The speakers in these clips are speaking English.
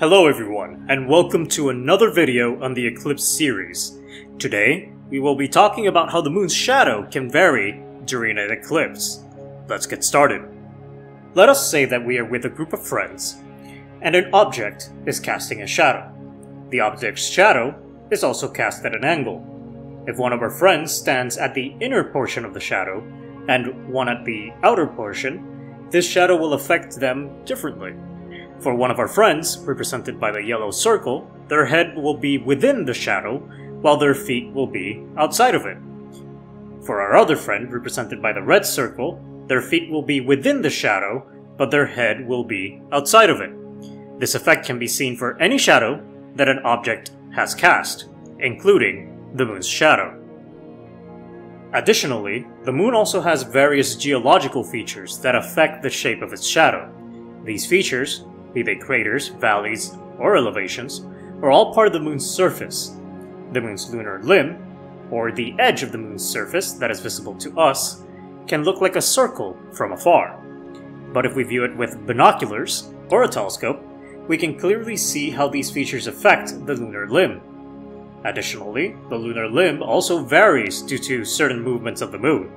Hello everyone, and welcome to another video on the Eclipse series. Today, we will be talking about how the moon's shadow can vary during an eclipse. Let's get started. Let us say that we are with a group of friends, and an object is casting a shadow. The object's shadow is also cast at an angle. If one of our friends stands at the inner portion of the shadow, and one at the outer portion, this shadow will affect them differently. For one of our friends, represented by the yellow circle, their head will be within the shadow, while their feet will be outside of it. For our other friend, represented by the red circle, their feet will be within the shadow, but their head will be outside of it. This effect can be seen for any shadow that an object has cast, including the moon's shadow. Additionally, the moon also has various geological features that affect the shape of its shadow. These features, be they craters, valleys, or elevations, are all part of the moon's surface. The moon's lunar limb, or the edge of the moon's surface that is visible to us, can look like a circle from afar. But if we view it with binoculars, or a telescope, we can clearly see how these features affect the lunar limb. Additionally, the lunar limb also varies due to certain movements of the moon.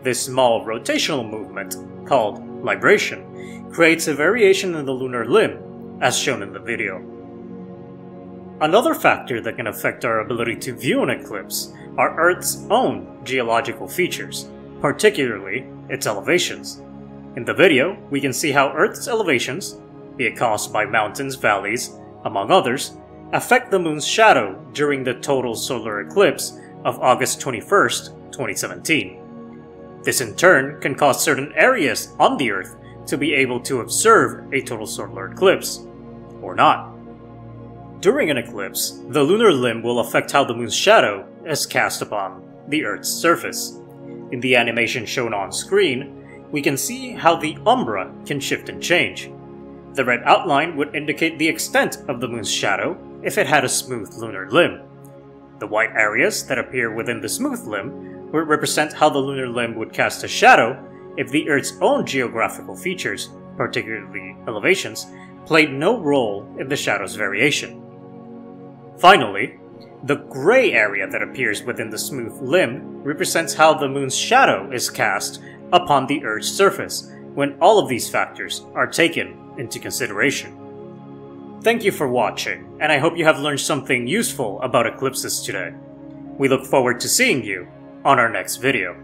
This small rotational movement, called libration, creates a variation in the lunar limb, as shown in the video. Another factor that can affect our ability to view an eclipse are Earth's own geological features, particularly its elevations. In the video, we can see how Earth's elevations, be it caused by mountains, valleys, among others, affect the moon's shadow during the total solar eclipse of August 21st, 2017. This in turn can cause certain areas on the Earth to be able to observe a total solar eclipse, or not. During an eclipse, the lunar limb will affect how the moon's shadow is cast upon the Earth's surface. In the animation shown on screen, we can see how the umbra can shift and change. The red outline would indicate the extent of the moon's shadow if it had a smooth lunar limb. The white areas that appear within the smooth limb would represent how the lunar limb would cast a shadow if the Earth's own geographical features, particularly elevations, played no role in the shadow's variation. Finally, the gray area that appears within the smooth limb represents how the moon's shadow is cast upon the Earth's surface when all of these factors are taken into consideration. Thank you for watching, and I hope you have learned something useful about eclipses today. We look forward to seeing you on our next video.